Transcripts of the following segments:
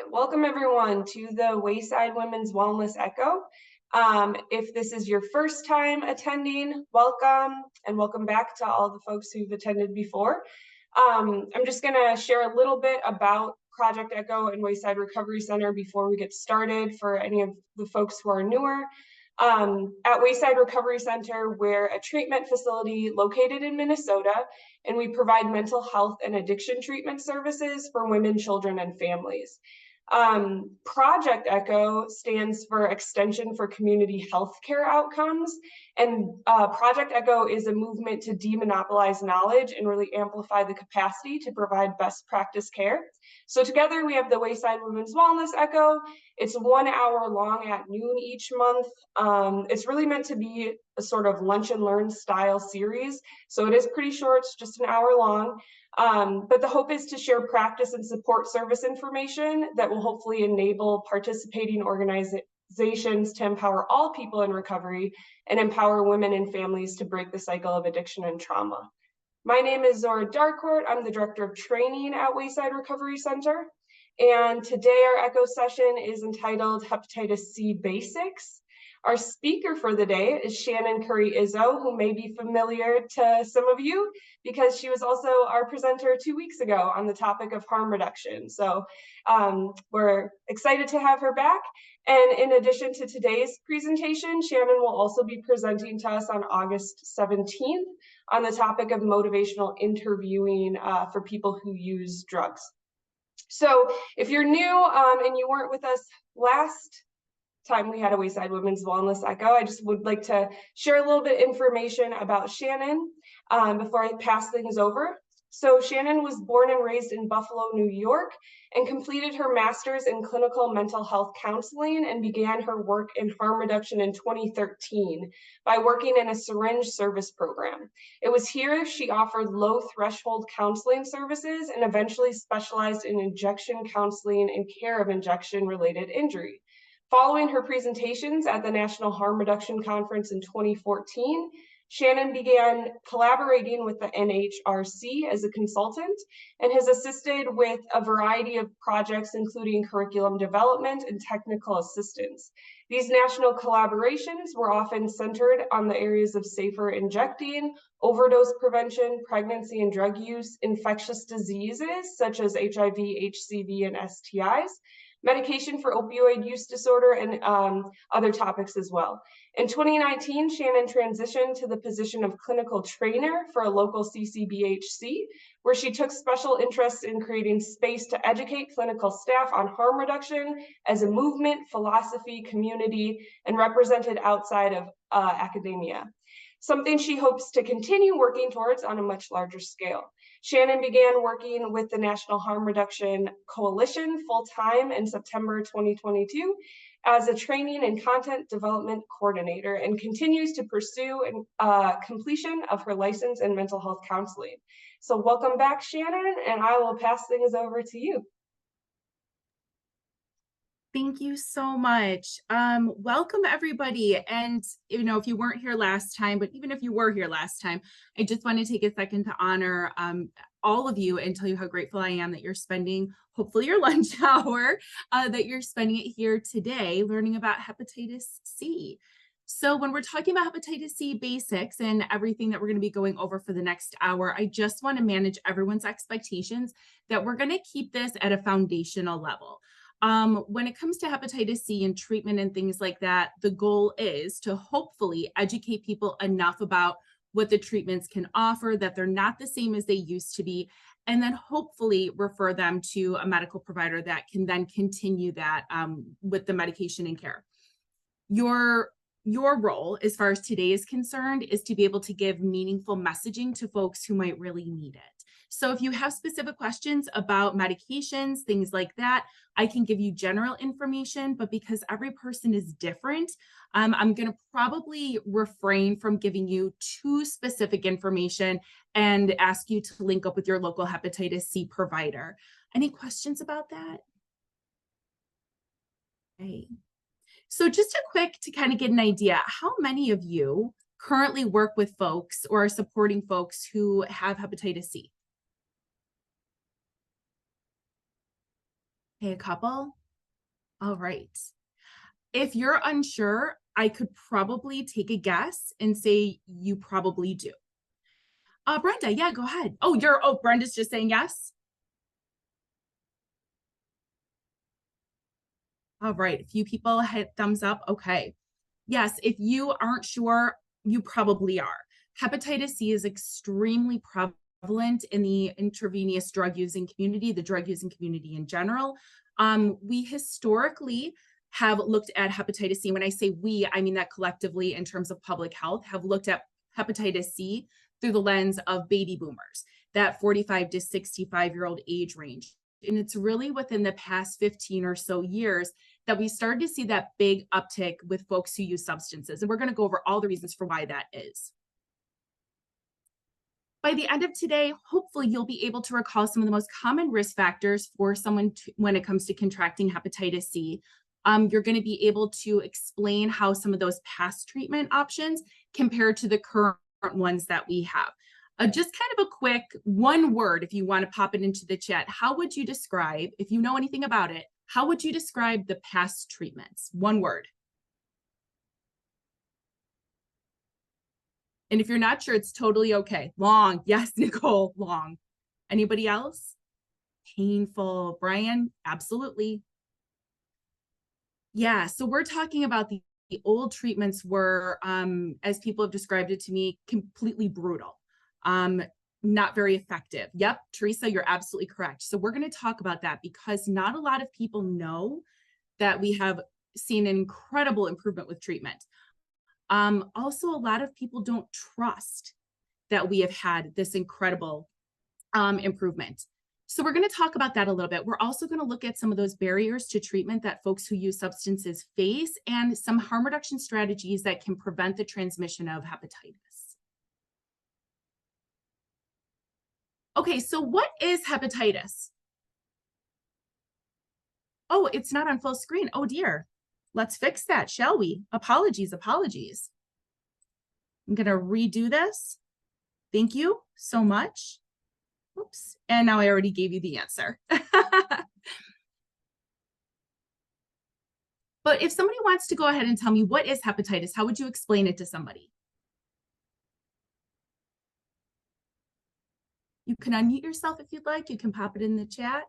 Welcome everyone to the Wayside Women's Wellness Echo. If this is your first time attending, welcome, and welcome back to all the folks who've attended before. I'm just gonna share a little bit about Project Echo and Wayside Recovery Center before we get started for any of the folks who are newer. At Wayside Recovery Center, we're a treatment facility located in Minnesota, and we provide mental health and addiction treatment services for women, children, and families. Project ECHO stands for Extension for Community Healthcare Outcomes, and Project ECHO is a movement to demonopolize knowledge and really amplify the capacity to provide best practice care. So together we have the Wayside Women's Wellness Echo. It's 1 hour long at noon each month. It's really meant to be a sort of lunch and learn style series. So it is pretty short, it's just an hour long. But the hope is to share practice and support service information that will hopefully enable participating organizations to empower all people in recovery and empower women and families to break the cycle of addiction and trauma. My name is Zora Darcourt. I'm the Director of Training at Wayside Recovery Center. And today our ECHO session is entitled Hepatitis C Basics. Our speaker for the day is Shannon Curry-Izzo, who may be familiar to some of you because she was also our presenter 2 weeks ago on the topic of harm reduction. So we're excited to have her back. And in addition to today's presentation, Shannon will also be presenting to us on August 17th on the topic of motivational interviewing for people who use drugs. So if you're new and you weren't with us last time we had a Wayside Women's Wellness Echo, I just would like to share a little bit of information about Shannon before I pass things over. So Shannon was born and raised in Buffalo, New York, and completed her master's in clinical mental health counseling and began her work in harm reduction in 2013 by working in a syringe service program. It was here she offered low threshold counseling services and eventually specialized in injection counseling and care of injection related injury. Following her presentations at the National Harm Reduction Conference in 2014, Shannon began collaborating with the NHRC as a consultant and has assisted with a variety of projects, including curriculum development and technical assistance. These national collaborations were often centered on the areas of safer injecting, overdose prevention, pregnancy and drug use, infectious diseases such as HIV, HCV, and STIs, medication for opioid use disorder, and other topics as well. In 2019, Shannon transitioned to the position of clinical trainer for a local CCBHC, where she took special interest in creating space to educate clinical staff on harm reduction as a movement, philosophy, community, and represented outside of academia, something she hopes to continue working towards on a much larger scale. Shannon began working with the National Harm Reduction Coalition full-time in September 2022 as a training and content development coordinator and continues to pursue completion of her license in mental health counseling. So welcome back, Shannon, and I will pass things over to you. Thank you so much. Welcome everybody. And if you weren't here last time, but even if you were here last time, I just want to take a second to honor all of you and tell you how grateful I am that you're spending, hopefully your lunch hour, that you're spending it here today learning about hepatitis C. So when we're talking about hepatitis C basics and everything that we're going to be going over for the next hour, I just want to manage everyone's expectations that we're going to keep this at a foundational level. When it comes to hepatitis C and treatment and things like that, the goal is to hopefully educate people enough about what the treatments can offer, that they're not the same as they used to be, and then hopefully refer them to a medical provider that can then continue that with the medication and care. Your role, as far as today is concerned, is to be able to give meaningful messaging to folks who might really need it. So if you have specific questions about medications, things like that, I can give you general information, but because every person is different, I'm going to probably refrain from giving you too specific information and ask you to link up with your local hepatitis C provider. Any questions about that? Okay. So just a quick to kind of get an idea, how many of you currently work with folks or are supporting folks who have hepatitis C? Okay, a couple. All right. If you're unsure, I could probably take a guess and say you probably do. Brenda, yeah, go ahead. Oh, Brenda's just saying yes. All right, a few people hit thumbs up. Okay. Yes, if you aren't sure, you probably are. Hepatitis C is extremely prevalent in the intravenous drug using community, the drug using community in general. We historically have looked at hepatitis C. When I say we, I mean that collectively in terms of public health, have looked at hepatitis C through the lens of baby boomers, that 45 to 65-year-old age range. And it's really within the past 15 or so years that we started to see that big uptick with folks who use substances. And we're going to go over all the reasons for why that is. By the end of today, hopefully you'll be able to recall some of the most common risk factors for someone when it comes to contracting hepatitis C. You're going to be able to explain how some of those past treatment options compare to the current ones that we have. Just kind of a quick one word, if you want to pop it into the chat, how would you describe, if you know anything about it, how would you describe the past treatments? One word. And if you're not sure, it's totally okay. Long. Yes, Nicole, long. Anybody else? Painful. Brian, absolutely. Yeah, so we're talking about the old treatments were, as people have described it to me, completely brutal. Not very effective. Yep, Teresa, you're absolutely correct. So we're going to talk about that because not a lot of people know that we have seen an incredible improvement with treatment. Also, a lot of people don't trust that we have had this incredible improvement. So we're going to talk about that a little bit. We're also going to look at some of those barriers to treatment that folks who use substances face and some harm reduction strategies that can prevent the transmission of hepatitis. Okay, so what is hepatitis? Oh, it's not on full screen. Oh dear. Let's fix that, shall we? Apologies. I'm going to redo this. Thank you so much. Oops. And now I already gave you the answer. But if somebody wants to go ahead and tell me what is hepatitis, how would you explain it to somebody? You can unmute yourself if you'd like. You can pop it in the chat.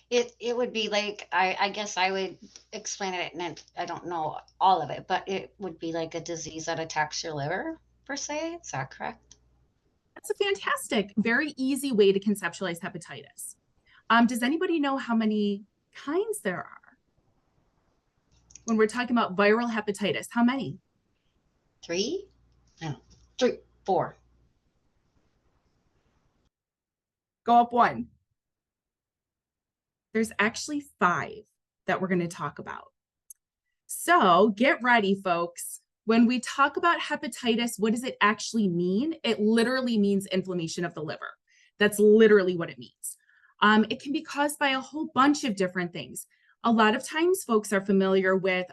It would be like, I guess I would explain it, and I don't know all of it, but it would be like a disease that attacks your liver, per se. Is that correct? That's a fantastic, very easy way to conceptualize hepatitis. Does anybody know how many kinds there are? When we're talking about viral hepatitis, how many? 3? No, 3, 4. Go up one. There's actually 5 that we're going to talk about. So get ready, folks. When we talk about hepatitis, what does it actually mean? It literally means inflammation of the liver. That's literally what it means. It can be caused by a whole bunch of different things. A lot of times folks are familiar with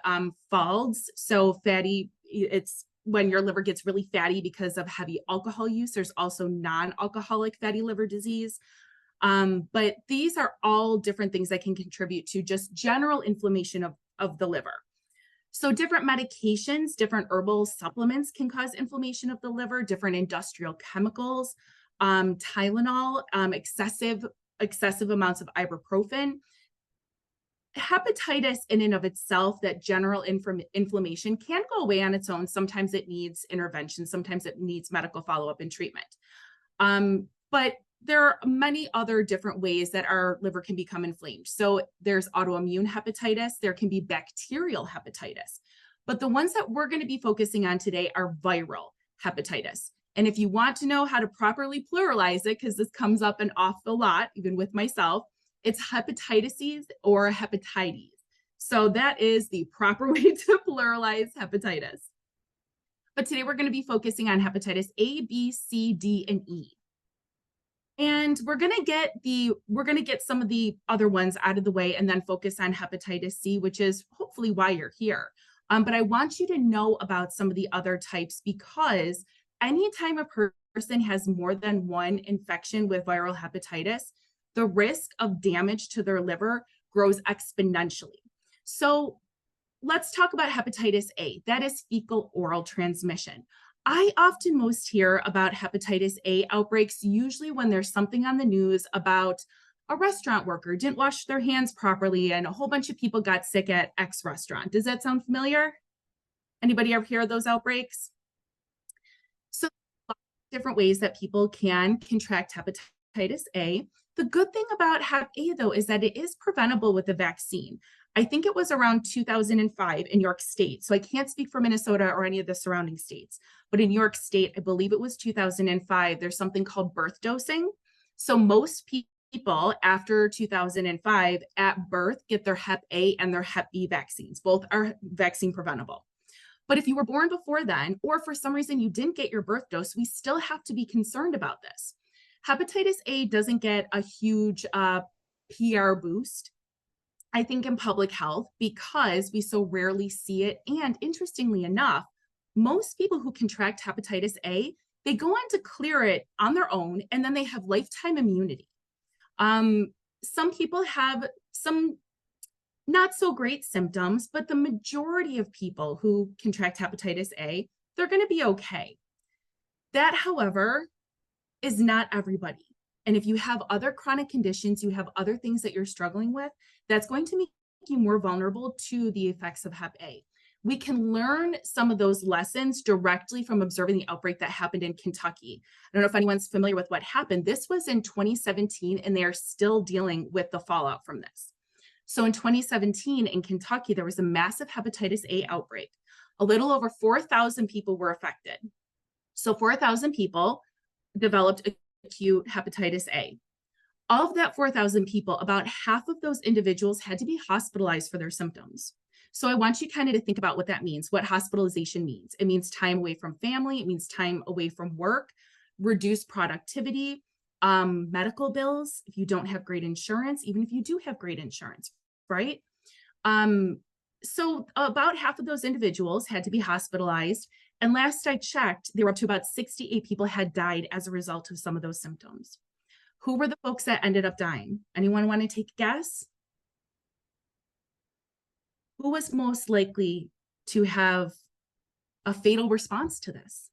FALDS, so fatty, it's when your liver gets really fatty because of heavy alcohol use. There's also non-alcoholic fatty liver disease. But these are all different things that can contribute to just general inflammation of the liver. So different medications, different herbal supplements can cause inflammation of the liver, different industrial chemicals, Tylenol, excessive amounts of ibuprofen. Hepatitis in and of itself, that general inflammation can go away on its own. Sometimes it needs intervention. Sometimes it needs medical follow-up and treatment. But there are many other different ways that our liver can become inflamed. So there's autoimmune hepatitis, there can be bacterial hepatitis, but the ones that we're going to be focusing on today are viral hepatitis. And if you want to know how to properly pluralize it, because this comes up an awful lot, even with myself, it's hepatitis or hepatitis. So that is the proper way to pluralize hepatitis. But today we're going to be focusing on hepatitis A, B, C, D, and E. And we're going to get some of the other ones out of the way and then focus on hepatitis C, which is hopefully why you're here. But I want you to know about some of the other types because anytime a person has more than one infection with viral hepatitis, the risk of damage to their liver grows exponentially. So let's talk about hepatitis A. That is fecal oral transmission. I often most hear about hepatitis A outbreaks usually when there's something on the news about a restaurant worker didn't wash their hands properly and a whole bunch of people got sick at X restaurant. Does that sound familiar? Anybody ever hear of those outbreaks? So different ways that people can contract hepatitis A. The good thing about Hep A though is that it is preventable with the vaccine. I think it was around 2005 in New York State. So I can't speak for Minnesota or any of the surrounding states, but in New York State, I believe it was 2005, there's something called birth dosing. So most people after 2005 at birth get their Hep A and their Hep B vaccines. Both are vaccine preventable. But if you were born before then, or for some reason you didn't get your birth dose, we still have to be concerned about this. Hepatitis A doesn't get a huge PR boost, I think, in public health because we so rarely see it. And interestingly enough, most people who contract hepatitis A, they go on to clear it on their own, and then they have lifetime immunity. Some people have some not so great symptoms, but the majority of people who contract hepatitis A, they're going to be okay. That, however, is not everybody. And if you have other chronic conditions, you have other things that you're struggling with, that's going to make you more vulnerable to the effects of Hep A. We can learn some of those lessons directly from observing the outbreak that happened in Kentucky. I don't know if anyone's familiar with what happened. This was in 2017, and they are still dealing with the fallout from this. So in 2017 in Kentucky, there was a massive hepatitis A outbreak. A little over 4,000 people were affected. So 4,000 people developed acute hepatitis A. Of that 4,000 people, about half of those individuals had to be hospitalized for their symptoms. So I want you kind of to think about what that means, what hospitalization means. It means time away from family. It means time away from work, reduced productivity, medical bills, if you don't have great insurance, even if you do have great insurance, right? So about half of those individuals had to be hospitalized. And last I checked, there were up to about 68 people had died as a result of some of those symptoms. Who were the folks that ended up dying? Anyone want to take a guess? Who was most likely to have a fatal response to this?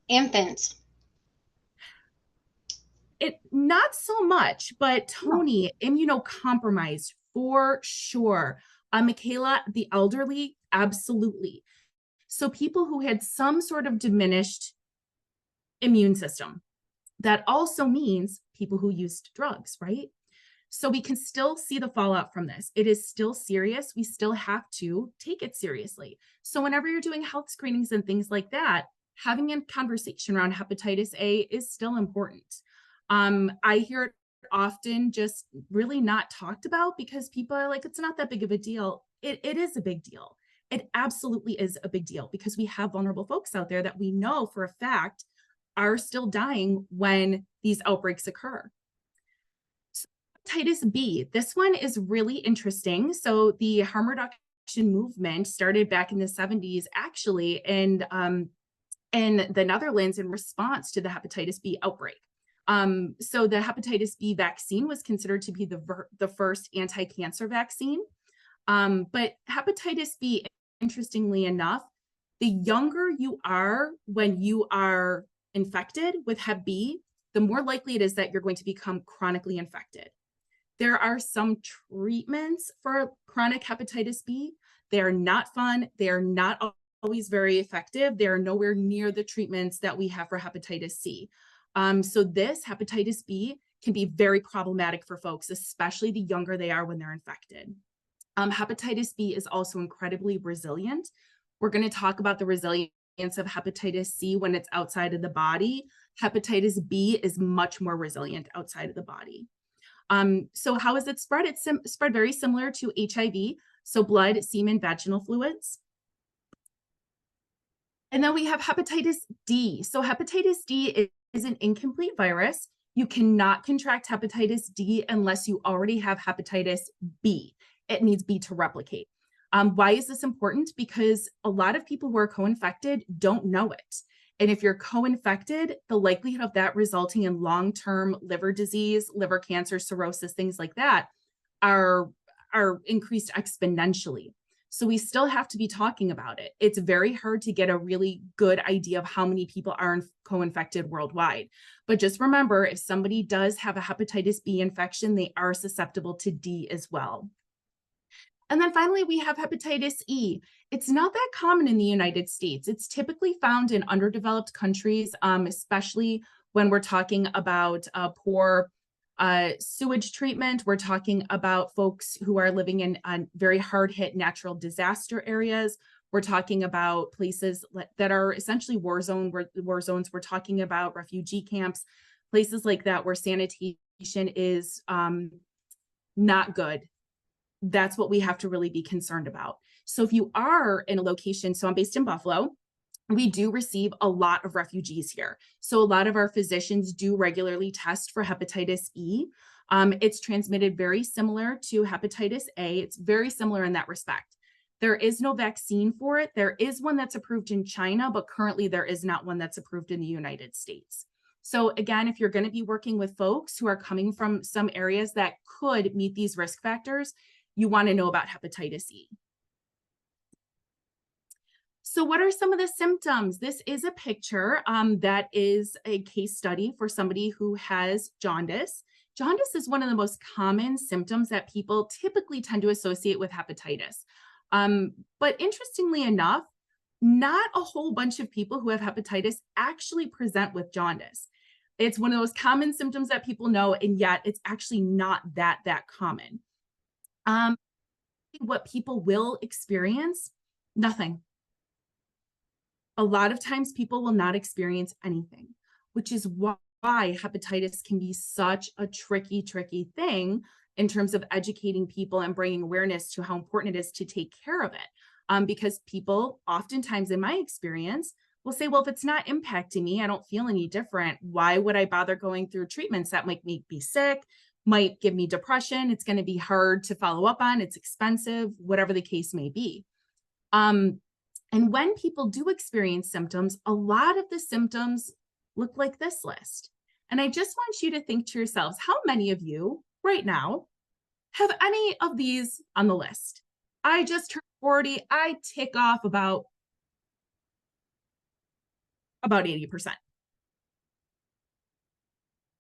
Infants. Not so much, but Tony, immunocompromised for sure. Michaela, the elderly, absolutely. So people who had some sort of diminished immune system. That also means people who used drugs, right? So we can still see the fallout from this. It is still serious. We still have to take it seriously. So whenever you're doing health screenings and things like that, having a conversation around hepatitis A is still important. I hear it often just really not talked about because people are like, it's not that big of a deal. It is a big deal. It absolutely is a big deal because we have vulnerable folks out there that we know for a fact are still dying when these outbreaks occur. So, hepatitis B, this one is really interesting. So the harm reduction movement started back in the 70s, actually, in the Netherlands in response to the hepatitis B outbreak. So the hepatitis B vaccine was considered to be the first anti-cancer vaccine. But hepatitis B, interestingly enough, the younger you are when you are infected with Hep B, the more likely it is that you're going to become chronically infected. There are some treatments for chronic hepatitis B. They are not fun. They are not always very effective. They are nowhere near the treatments that we have for hepatitis C. So this hepatitis B can be very problematic for folks, especially the younger they are when they're infected. Hepatitis B is also incredibly resilient. We're going to talk about the resilience of hepatitis C when it's outside of the body. Hepatitis B is much more resilient outside of the body. So how is it spread? It's spread very similar to HIV. So blood, semen, vaginal fluids. And then we have hepatitis D. So hepatitis D is an incomplete virus. You cannot contract hepatitis D unless you already have hepatitis B. It needs B to replicate. Why is this important? Because a lot of people who are co-infected don't know it. And if you're co-infected, the likelihood of that resulting in long-term liver disease, liver cancer, cirrhosis, things like that are increased exponentially. So we still have to be talking about it. It's very hard to get a really good idea of how many people are co-infected worldwide. But just remember, if somebody does have a hepatitis B infection, they are susceptible to D as well. And then finally, we have hepatitis E. It's not that common in the United States. It's typically found in underdeveloped countries, especially when we're talking about poor sewage treatment. We're talking about folks who are living in very hard-hit natural disaster areas. We're talking about places that are essentially war zones. We're talking about refugee camps, places like that where sanitation is not good. That's what we have to really be concerned about. So if you are in a location, so I'm based in Buffalo, we do receive a lot of refugees here. So a lot of our physicians do regularly test for hepatitis E. It's transmitted very similar to hepatitis A. It's very similar in that respect. There is no vaccine for it. There is one that's approved in China, but currently there is not one that's approved in the United States. So again, if you're going to be working with folks who are coming from some areas that could meet these risk factors, you want to know about hepatitis E. So what are some of the symptoms? This is a picture that is a case study for somebody who has jaundice. Jaundice is one of the most common symptoms that people typically tend to associate with hepatitis. But interestingly enough, not a whole bunch of people who have hepatitis actually present with jaundice. It's one of those common symptoms that people know, and yet it's actually not that common. What people will experience, nothing. A lot of times people will not experience anything, which is why hepatitis can be such a tricky thing in terms of educating people and bringing awareness to how important it is to take care of it. Because people oftentimes, in my experience, will say, well, if it's not impacting me, I don't feel any different. Why would I bother going through treatments that might make me sick? Might give me depression. It's going to be hard to follow up on. It's expensive, whatever the case may be. And when people do experience symptoms, a lot of the symptoms look like this list. And I just want you to think to yourselves, how many of you right now have any of these on the list? I just turned 40. I tick off about 80%.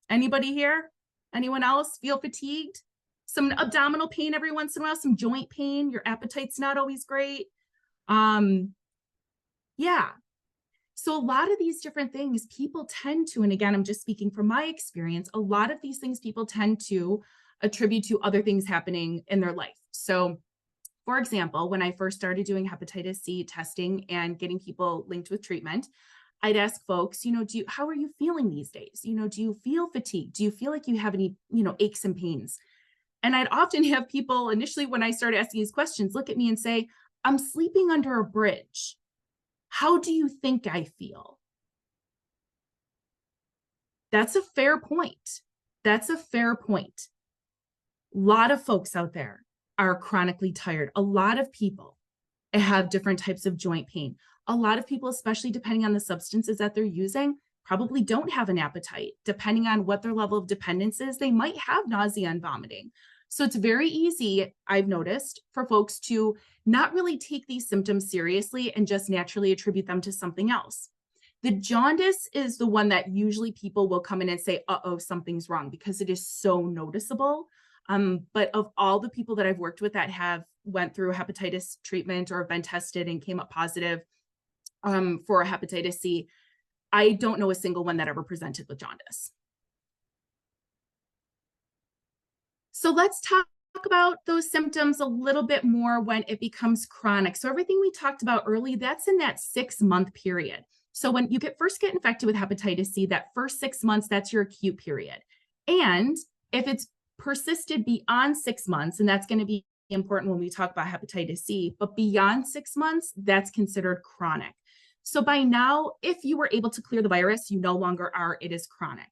Anybody here? Anyone else feel fatigued? Some abdominal pain every once in a while, some joint pain, your appetite's not always great. Yeah. So a lot of these different things people tend to, and again, I'm just speaking from my experience, a lot of these things people tend to attribute to other things happening in their life. So for example, when I first started doing hepatitis C testing and getting people linked with treatment, I'd ask folks, how are you feeling these days? Do you feel fatigued? Do you feel like you have any, aches and pains? And I'd often have people initially, when I started asking these questions, look at me and say, I'm sleeping under a bridge. How do you think I feel? That's a fair point. That's a fair point. A lot of folks out there are chronically tired. A lot of people have different types of joint pain. A lot of people, especially depending on the substances that they're using, probably don't have an appetite. Depending on what their level of dependence is, they might have nausea and vomiting. So it's very easy, I've noticed, for folks to not really take these symptoms seriously and just naturally attribute them to something else. The jaundice is the one that usually people will come in and say, uh-oh, something's wrong, because it is so noticeable. But of all the people that I've worked with that have went through hepatitis treatment or have been tested and came up positive for hepatitis C, I don't know a single one that ever presented with jaundice. So let's talk about those symptoms a little bit more when it becomes chronic. So everything we talked about early, that's in that 6-month period. So when you first get infected with hepatitis C, that first 6 months, that's your acute period. And if it's persisted beyond 6 months, and that's going to be important when we talk about hepatitis C, but beyond 6 months, that's considered chronic. So by now, if you were able to clear the virus, you no longer are, it is chronic.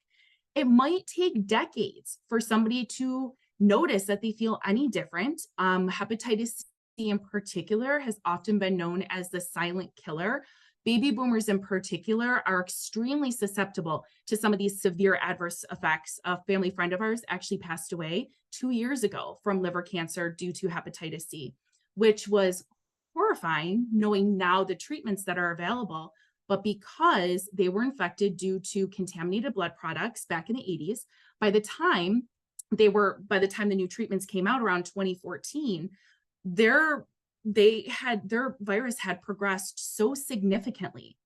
It might take decades for somebody to notice that they feel any different. Hepatitis in particular has often been known as the silent killer. Baby boomers in particular are extremely susceptible to some of these severe adverse effects. A family friend of ours actually passed away 2 years ago from liver cancer due to hepatitis C, which was horrifying knowing now the treatments that are available. But because they were infected due to contaminated blood products back in the 80s, by the time the new treatments came out around 2014, their virus had progressed so significantly.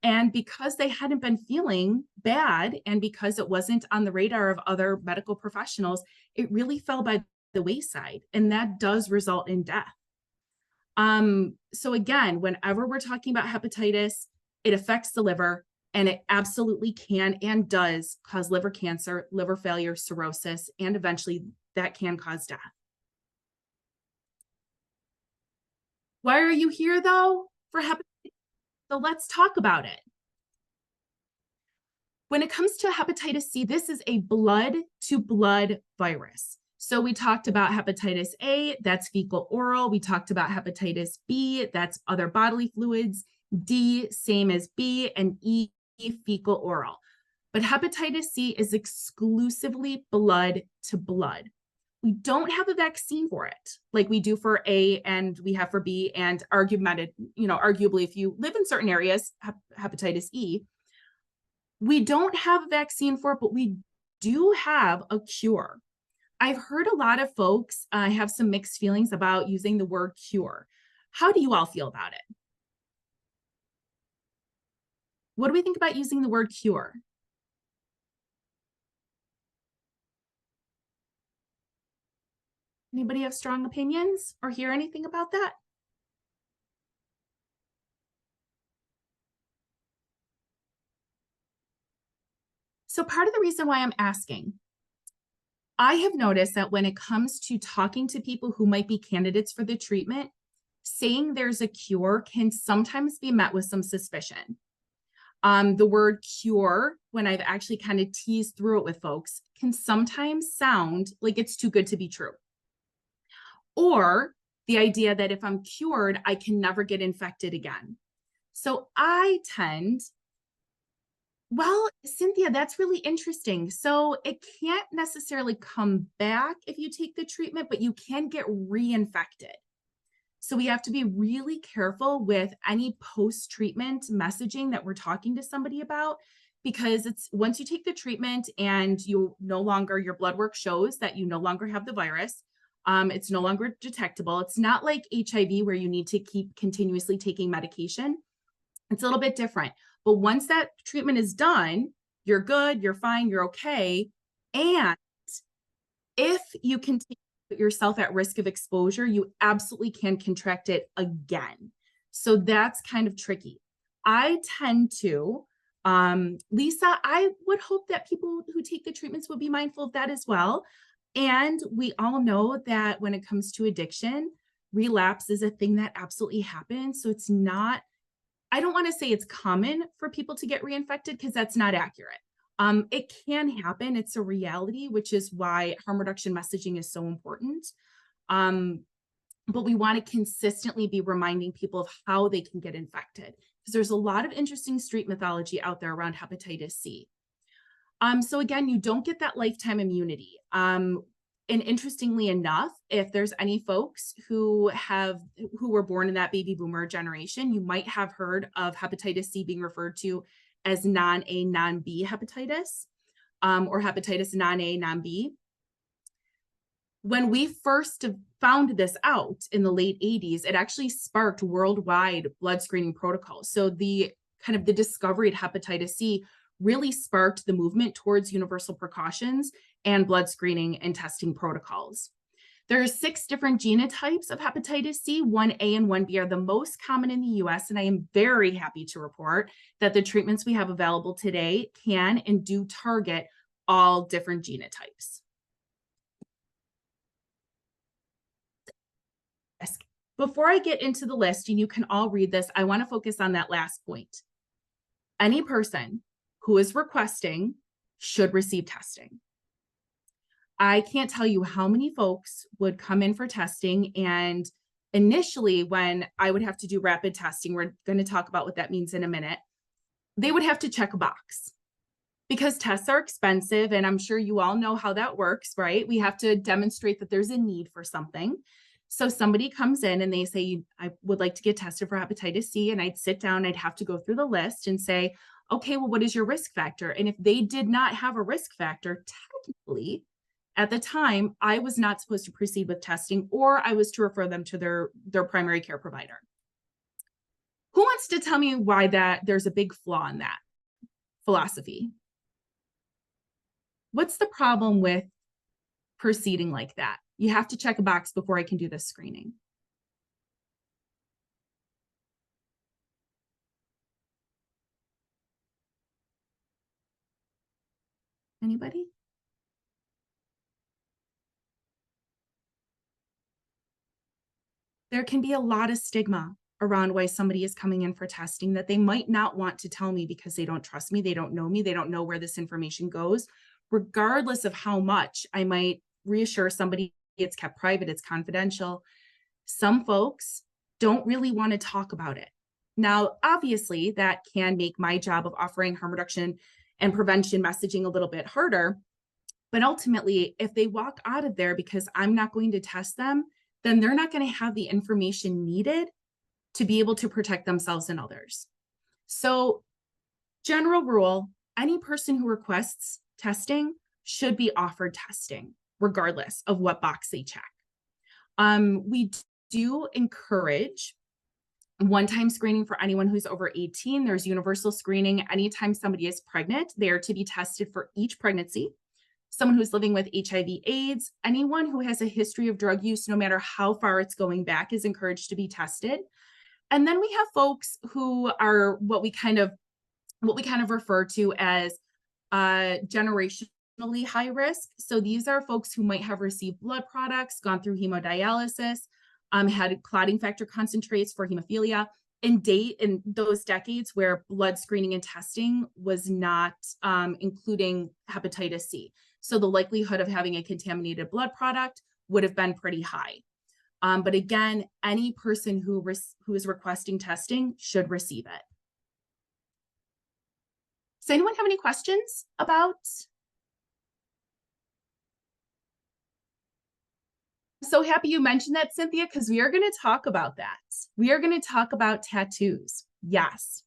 And because they hadn't been feeling bad, and because it wasn't on the radar of other medical professionals, it really fell by the wayside, and that does result in death. So again, whenever we're talking about hepatitis, it affects the liver, and it absolutely can and does cause liver cancer, liver failure, cirrhosis, and eventually that can cause death. Why are you here though for hepatitis? So let's talk about it. When it comes to hepatitis C, this is a blood-to-blood virus. So we talked about hepatitis A, that's fecal oral. We talked about hepatitis B, that's other bodily fluids. D, same as B, and E, fecal oral. But hepatitis C is exclusively blood to blood. We don't have a vaccine for it like we do for A and we have for B, and arguably if you live in certain areas, hepatitis E, we don't have a vaccine for it, but we do have a cure. I've heard a lot of folks have some mixed feelings about using the word cure. How do you all feel about it? What do we think about using the word cure? Anybody have strong opinions or hear anything about that? So part of the reason why I'm asking, I have noticed that when it comes to talking to people who might be candidates for the treatment, saying there's a cure can sometimes be met with some suspicion. The word cure, when I've actually kind of teased through it with folks, can sometimes sound like it's too good to be true. Or the idea that if I'm cured, I can never get infected again. So I tend, well, Cynthia, that's really interesting. So it can't necessarily come back if you take the treatment, but you can get reinfected. So we have to be really careful with any post-treatment messaging that we're talking to somebody about, because it's once you take the treatment and your blood work shows that you no longer have the virus, it's no longer detectable. It's not like HIV where you need to keep continuously taking medication. It's a little bit different. But once that treatment is done, you're good, you're fine, you're okay. And if you continue to put yourself at risk of exposure, you absolutely can contract it again. So that's kind of tricky. I tend to, Lisa, I would hope that people who take the treatments would be mindful of that as well. And we all know that when it comes to addiction, relapse is a thing that absolutely happens. So it's not, I don't want to say it's common for people to get reinfected because that's not accurate. It can happen. It's a reality, which is why harm reduction messaging is so important. But we want to consistently be reminding people of how they can get infected, because there's a lot of interesting street mythology out there around hepatitis C. So again, you don't get that lifetime immunity. And interestingly enough, if there's any folks who were born in that baby boomer generation, you might have heard of hepatitis C being referred to as non-A, non-B hepatitis, or hepatitis non-A, non-B. When we first found this out in the late 80s, it actually sparked worldwide blood screening protocols. So the discovery of hepatitis C really sparked the movement towards universal precautions and blood screening and testing protocols. There are 6 different genotypes of hepatitis C. 1A and 1B are the most common in the US, and I am very happy to report that the treatments we have available today can and do target all different genotypes. Before I get into the list, and you can all read this, I want to focus on that last point. Any person who is requesting should receive testing. I can't tell you how many folks would come in for testing and initially, when I would have to do rapid testing, we're going to talk about what that means in a minute, they would have to check a box because tests are expensive. And I'm sure you all know how that works, right? We have to demonstrate that there's a need for something. So somebody comes in and they say, I would like to get tested for hepatitis C. And I'd sit down, I'd have to go through the list and say, okay, well, what is your risk factor? And if they did not have a risk factor, technically, at the time, I was not supposed to proceed with testing, or I was to refer them to their primary care provider. Who wants to tell me why there's a big flaw in that philosophy? What's the problem with proceeding like that? You have to check a box before I can do this screening. Anybody? There can be a lot of stigma around why somebody is coming in for testing that they might not want to tell me because they don't trust me, they don't know me, they don't know where this information goes. Regardless of how much I might reassure somebody it's kept private, it's confidential, some folks don't really want to talk about it. Now, obviously, that can make my job of offering harm reduction and prevention messaging a little bit harder. But ultimately, if they walk out of there because I'm not going to test them, then they're not going to have the information needed to be able to protect themselves and others. So, general rule, any person who requests testing should be offered testing, regardless of what box they check. We do encourage one-time screening for anyone who's over 18. There's universal screening. Anytime somebody is pregnant, they are to be tested for each pregnancy. Someone who's living with HIV/AIDS, anyone who has a history of drug use, no matter how far it's going back, is encouraged to be tested. And then we have folks who are what we kind of refer to as generationally high risk. So these are folks who might have received blood products, gone through hemodialysis, had clotting factor concentrates for hemophilia, in those decades where blood screening and testing was not including hepatitis C. So the likelihood of having a contaminated blood product would have been pretty high. But again, any person who is requesting testing should receive it. Does anyone have any questions about? I'm so happy you mentioned that, Cynthia, because we are going to talk about that. We are going to talk about tattoos. Yes.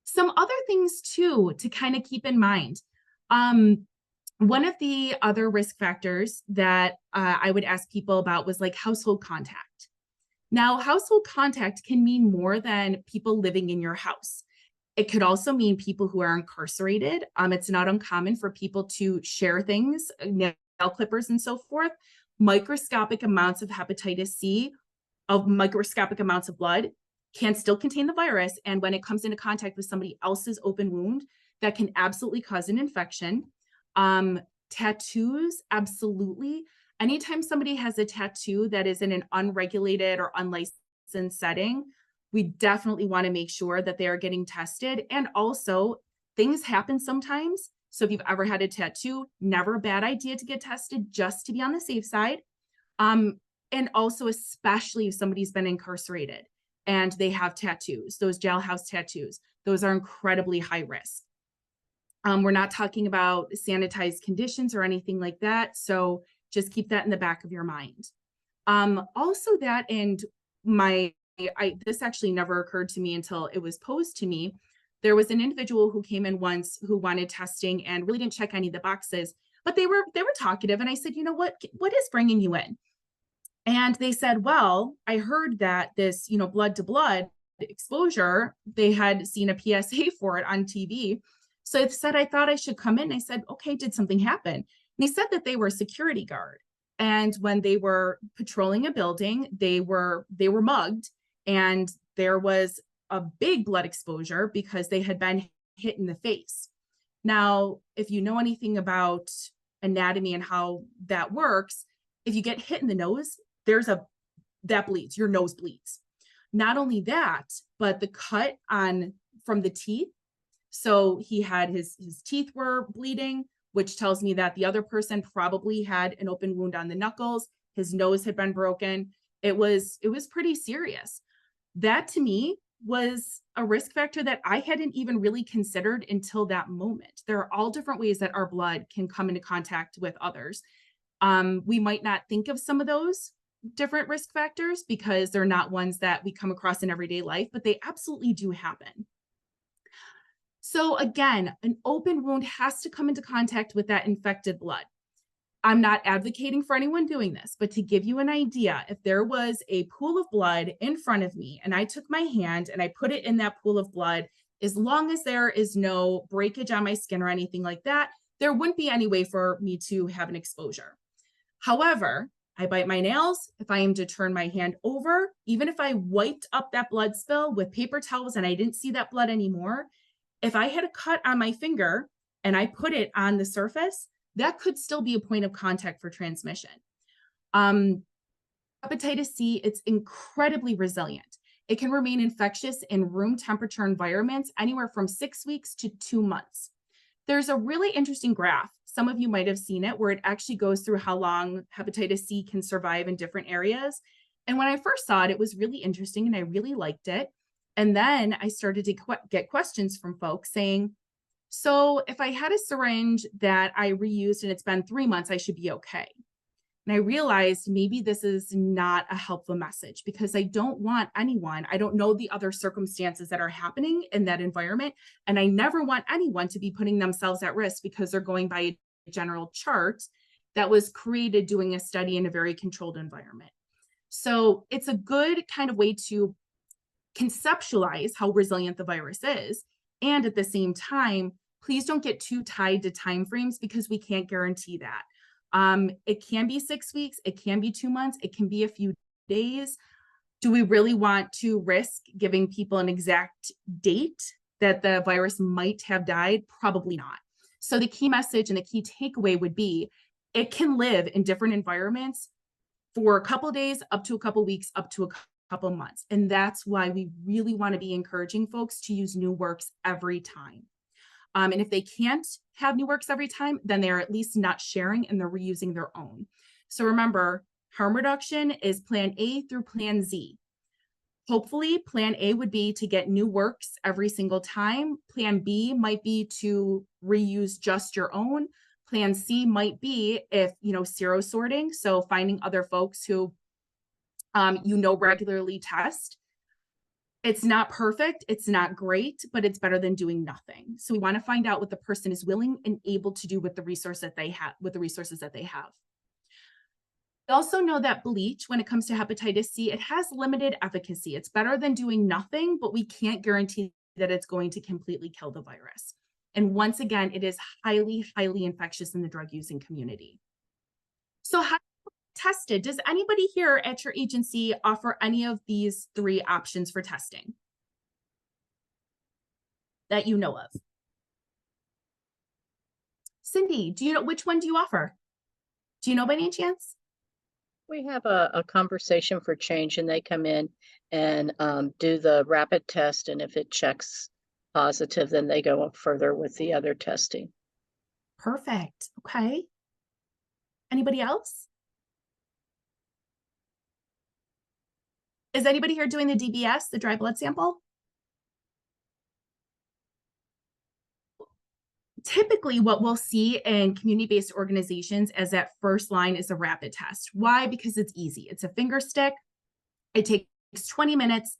Some other things too to kind of keep in mind. One of the other risk factors that I would ask people about was like household contact. Now, household contact can mean more than people living in your house. It could also mean people who are incarcerated. It's not uncommon for people to share things, nail clippers and so forth. Microscopic amounts of hepatitis C, of microscopic amounts of blood can still contain the virus. And when it comes into contact with somebody else's open wound, that can absolutely cause an infection. Tattoos, absolutely. Anytime somebody has a tattoo that is in an unregulated or unlicensed setting, we definitely want to make sure that they are getting tested. And also, things happen sometimes. So if you've ever had a tattoo, never a bad idea to get tested just to be on the safe side. And also, especially if somebody's been incarcerated and they have tattoos, those jailhouse tattoos, those are incredibly high risk. We're not talking about sanitized conditions or anything like that. So just keep that in the back of your mind. Also that, and this actually never occurred to me until it was posed to me. There was an individual who came in once who wanted testing and really didn't check any of the boxes, but they were talkative. And I said, you know, what is bringing you in? And they said, well, I heard that this, blood to blood exposure, they had seen a PSA for it on TV. So I said, I thought I should come in. I said, okay, did something happen? And they said that they were a security guard. And when they were patrolling a building, they were mugged, and there was a big blood exposure because they had been hit in the face. Now, if you know anything about anatomy and how that works, if you get hit in the nose, that bleeds, your nose bleeds. Not only that, but the cut from the teeth. So he had his teeth were bleeding, which tells me that the other person probably had an open wound on the knuckles his nose had been broken. It was pretty serious. That to me was a risk factor that I hadn't even really considered until that moment. There are all different ways that our blood can come into contact with others. We might not think of some of those different risk factors because they're not ones that we come across in everyday life, but they absolutely do happen. So again, an open wound has to come into contact with that infected blood. I'm not advocating for anyone doing this, but to give you an idea, if there was a pool of blood in front of me and I took my hand and I put it in that pool of blood, as long as there is no breakage on my skin or anything like that, there wouldn't be any way for me to have an exposure. However, I bite my nails. If I am to turn my hand over, even if I wiped up that blood spill with paper towels and I didn't see that blood anymore, if I had a cut on my finger and I put it on the surface, that could still be a point of contact for transmission. Hepatitis C, it's incredibly resilient. It can remain infectious in room temperature environments anywhere from 6 weeks to 2 months. There's a really interesting graph. Some of you might have seen it where it actually goes through how long hepatitis C can survive in different areas. And when I first saw it, it was really interesting and I really liked it. And then I started to get questions from folks saying, so if I had a syringe that I reused and it's been 3 months, I should be okay. And I realized maybe this is not a helpful message because I don't want anyone, I don't know the other circumstances that are happening in that environment. And I never want anyone to be putting themselves at risk because they're going by a general chart that was created doing a study in a very controlled environment. So it's a good kind of way to conceptualize how resilient the virus is. And at the same time, please don't get too tied to timeframes because we can't guarantee that. It can be 6 weeks, it can be 2 months, it can be a few days. Do we really want to risk giving people an exact date that the virus might have died? Probably not. So the key message and the key takeaway would be, it can live in different environments for a couple of days, up to a couple of weeks, up to a couple of months. And that's why we really want to be encouraging folks to use New Works every time. And if they can't have New Works every time, then they're at least not sharing and they're reusing their own. So remember, harm reduction is plan A through plan Z. Hopefully, plan A would be to get New Works every single time. Plan B might be to reuse just your own. Plan C might be if, sero sorting. So finding other folks who, regularly test. It's not perfect, it's not great, but it's better than doing nothing. So we want to find out what the person is willing and able to do with the resources that they have. We also know that bleach, when it comes to hepatitis C, it has limited efficacy. It's better than doing nothing, but we can't guarantee that it's going to completely kill the virus. And once again, it is highly, highly infectious in the drug using community. So how tested? Does anybody here at your agency offer any of these 3 options for testing that you know of? Cindy, do you know which one do you offer? Do you know by any chance? We have a conversation for change and they come in and do the rapid test. And if it checks positive, then they go up further with the other testing. Perfect. Okay. Anybody else? Is anybody here doing the DBS, the dry blood sample? Typically, what we'll see in community-based organizations as that first line is a rapid test. Why? Because it's easy. It's a finger stick. It takes 20 minutes.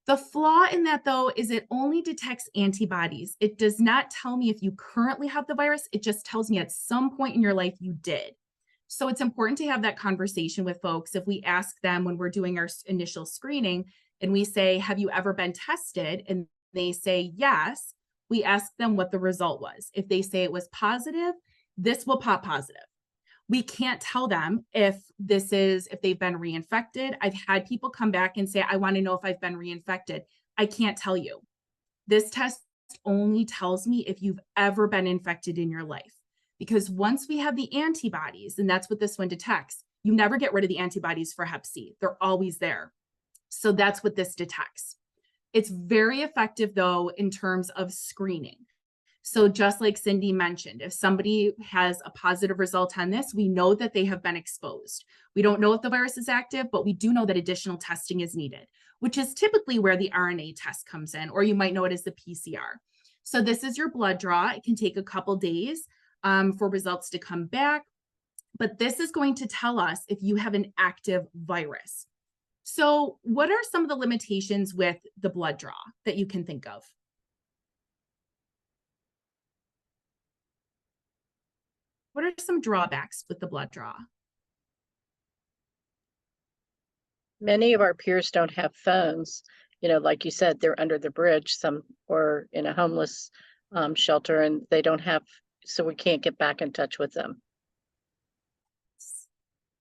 The flaw in that, though, is it only detects antibodies. It does not tell me if you currently have the virus. It just tells me at some point in your life you did. So it's important to have that conversation with folks. If we ask them when we're doing our initial screening and we say, have you ever been tested? And they say yes, we ask them what the result was. If they say it was positive, this will pop positive. We can't tell them if they've been reinfected. I've had people come back and say, I want to know if I've been reinfected. I can't tell you. This test only tells me if you've ever been infected in your life. Because once we have the antibodies, and that's what this one detects, you never get rid of the antibodies for Hep C. They're always there. So that's what this detects. It's very effective, though, in terms of screening. So just like Cindy mentioned, if somebody has a positive result on this, we know that they have been exposed. We don't know if the virus is active, but we do know that additional testing is needed, which is typically where the RNA test comes in, or you might know it as the PCR. So this is your blood draw. It can take a couple days for results to come back, but this is going to tell us if you have an active virus. So what are some of the limitations with the blood draw that you can think of? What are some drawbacks with the blood draw? Many of our peers don't have phones. You know, like you said, they're under the bridge, some or in a homeless shelter, and they don't have, so we can't get back in touch with them.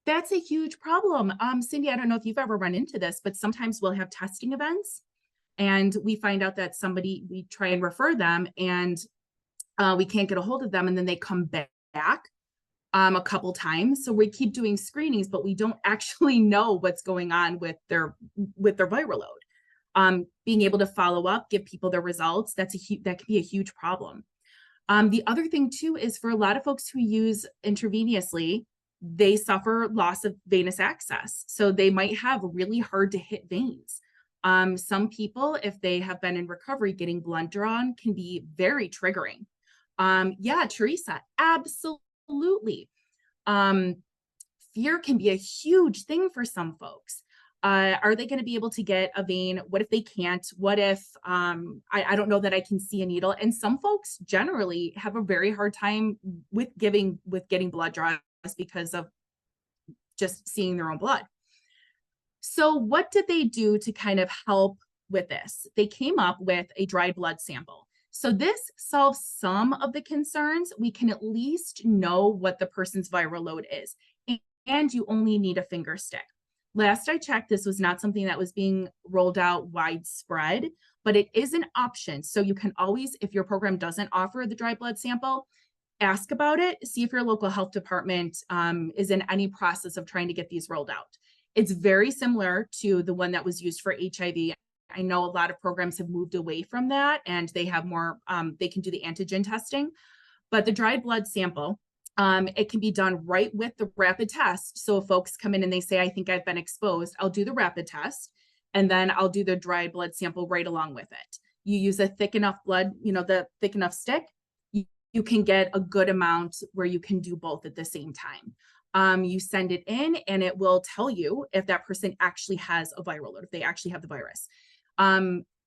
That's a huge problem. Cindy, I don't know if you've ever run into this, but sometimes we'll have testing events and we find out that somebody, we try and refer them and we can't get a hold of them, and then they come back a couple times. So we keep doing screenings, but we don't actually know what's going on with their viral load. Being able to follow up, give people their results, that can be a huge problem. The other thing too is for a lot of folks who use intravenously, they suffer loss of venous access. So they might have really hard to hit veins. Some people, if they have been in recovery, getting blood drawn can be very triggering. Yeah, Teresa, absolutely. Fear can be a huge thing for some folks. Are they going to be able to get a vein? What if they can't? What if I don't know that I can see a needle? And some folks generally have a very hard time with getting blood draws because of just seeing their own blood. So what did they do to kind of help with this? They came up with a dried blood sample. So this solves some of the concerns. We can at least know what the person's viral load is, and you only need a finger stick. Last I checked, this was not something that was being rolled out widespread, but it is an option. So you can always, if your program doesn't offer the dry blood sample, ask about it, see if your local health department is in any process of trying to get these rolled out. It's very similar to the one that was used for HIV. I know a lot of programs have moved away from that and they have more, they can do the antigen testing, but the dried blood sample, it can be done right with the rapid test. So if folks come in and they say, I think I've been exposed, I'll do the rapid test and then I'll do the dried blood sample right along with it. You use a thick enough blood, the thick enough stick, you can get a good amount where you can do both at the same time. You send it in and it will tell you if that person actually has a viral load, if they actually have the virus.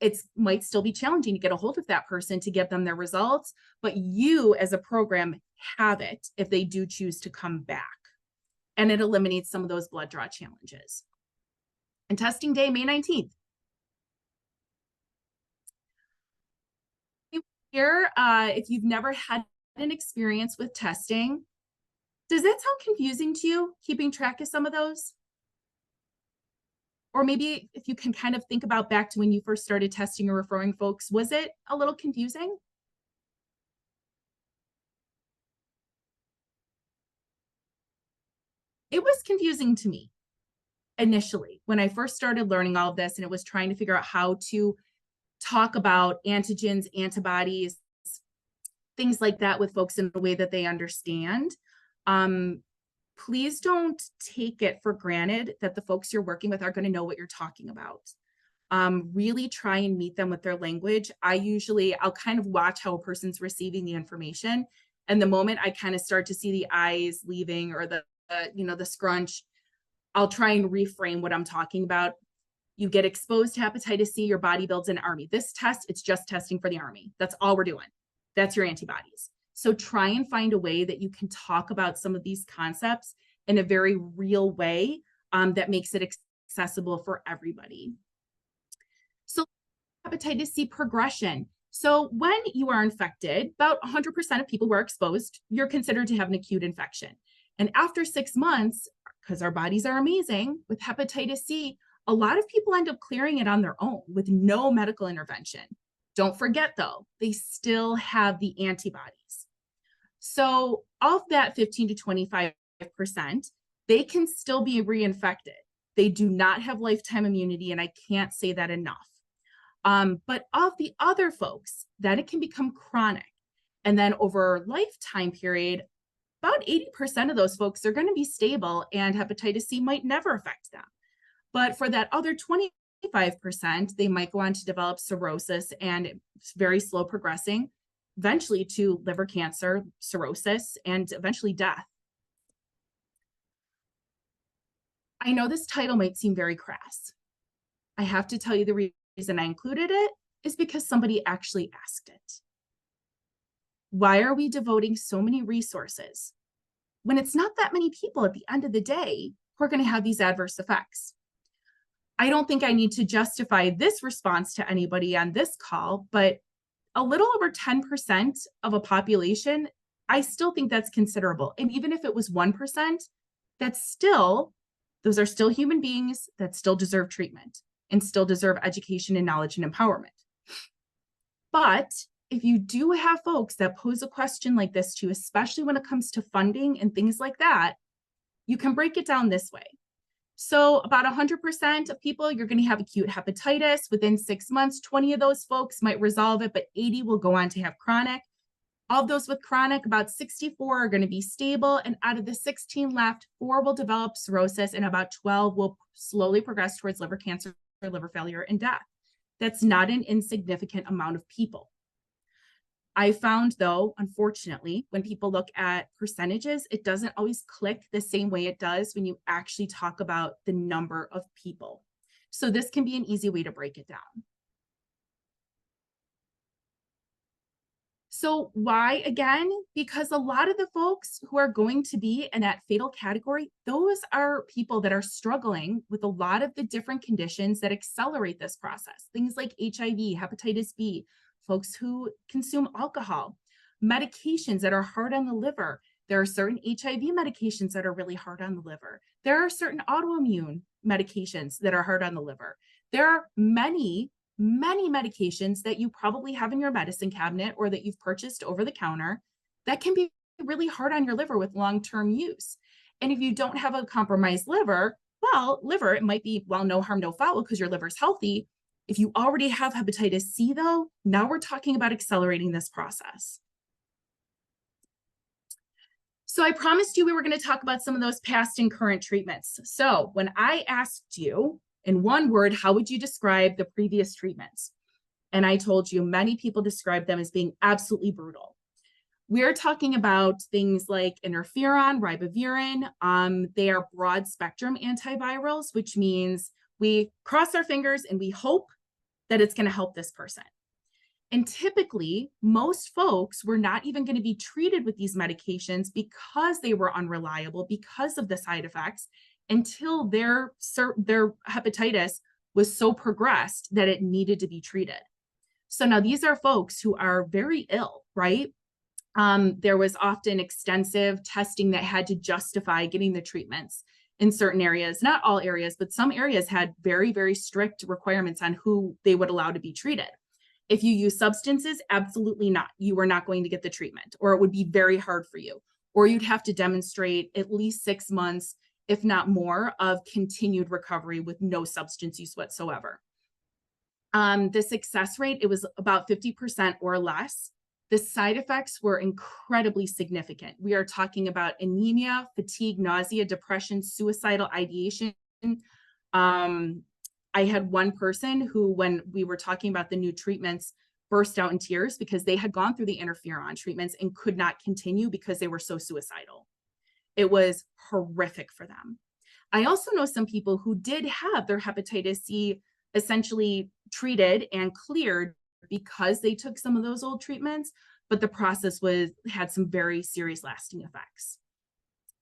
It might still be challenging to get a hold of that person to give them their results, but you as a program have it if they do choose to come back. And it eliminates some of those blood draw challenges. And testing day, May 19th. Here, if you've never had an experience with testing, does that sound confusing to you, keeping track of some of those? Or maybe if you can kind of think about back to when you first started testing or referring folks, was it a little confusing? It was confusing to me initially when I first started learning all of this, and it was trying to figure out how to talk about antigens, antibodies, things like that with folks in a way that they understand. Please don't take it for granted that the folks you're working with are going to know what you're talking about. Really try and meet them with their language. I'll kind of watch how a person's receiving the information. And the moment I kind of start to see the eyes leaving or the scrunch, I'll try and reframe what I'm talking about. You get exposed to hepatitis C, your body builds an army. This test, it's just testing for the army. That's all we're doing. That's your antibodies. So try and find a way that you can talk about some of these concepts in a very real way that makes it accessible for everybody. So hepatitis C progression. So when you are infected, about 100% of people who are exposed, you're considered to have an acute infection. And after 6 months, because our bodies are amazing, with hepatitis C, a lot of people end up clearing it on their own with no medical intervention. Don't forget though, they still have the antibodies. So of that 15 to 25%, they can still be reinfected. They do not have lifetime immunity, and I can't say that enough. But of the other folks, that it can become chronic. And then over lifetime period, about 80% of those folks are going to be stable and hepatitis C might never affect them. But for that other 25%, they might go on to develop cirrhosis, and it's very slow progressing, eventually to liver cancer, cirrhosis, and eventually death. I know this title might seem very crass. I have to tell you the reason I included it is because somebody actually asked it. Why are we devoting so many resources when it's not that many people at the end of the day who are going to have these adverse effects? I don't think I need to justify this response to anybody on this call, but a little over 10% of a population, I still think that's considerable. And even if it was 1%, those are still human beings that still deserve treatment and still deserve education and knowledge and empowerment. But if you do have folks that pose a question like this to you, especially when it comes to funding and things like that, you can break it down this way. So about 100% of people, you're going to have acute hepatitis within 6 months. 20 of those folks might resolve it, but 80 will go on to have chronic. Of those with chronic, about 64 are going to be stable. And out of the 16 left, 4 will develop cirrhosis and about 12 will slowly progress towards liver cancer, liver failure, and death. That's not an insignificant amount of people. I found, though, unfortunately, when people look at percentages, it doesn't always click the same way it does when you actually talk about the number of people. So this can be an easy way to break it down. So why again? Because a lot of the folks who are going to be in that fatal category, those are people that are struggling with a lot of the different conditions that accelerate this process. Things like HIV, hepatitis B, folks who consume alcohol, medications that are hard on the liver. There are certain HIV medications that are really hard on the liver. There are certain autoimmune medications that are hard on the liver. There are many medications that you probably have in your medicine cabinet or that you've purchased over the counter that can be really hard on your liver with long-term use. And if you don't have a compromised liver, it might be, no harm, no foul because your liver's healthy. If you already have hepatitis C, though, now we're talking about accelerating this process. So I promised you we were going to talk about some of those past and current treatments. So when I asked you in one word, how would you describe the previous treatments? And I told you many people describe them as being absolutely brutal. We're talking about things like interferon, ribavirin. They are broad spectrum antivirals, which means we cross our fingers and we hope that it's going to help this person. And typically, most folks were not even going to be treated with these medications because they were unreliable, because of the side effects, until their hepatitis was so progressed that it needed to be treated. So now these are folks who are very ill, right? There was often extensive testing that had to justify getting the treatments in certain areas, not all areas, but some areas had very, very strict requirements on who they would allow to be treated. If you use substances, absolutely not. You are not going to get the treatment, or it would be very hard for you, or you'd have to demonstrate at least 6 months, if not more, of continued recovery with no substance use whatsoever. The success rate, it was about 50% or less. The side effects were incredibly significant. We are talking about anemia, fatigue, nausea, depression, suicidal ideation. I had one person who, when we were talking about the new treatments, burst out in tears because they had gone through the interferon treatments and could not continue because they were so suicidal. It was horrific for them. I also know some people who did have their hepatitis C essentially treated and cleared because they took some of those old treatments, but the process had some very serious lasting effects.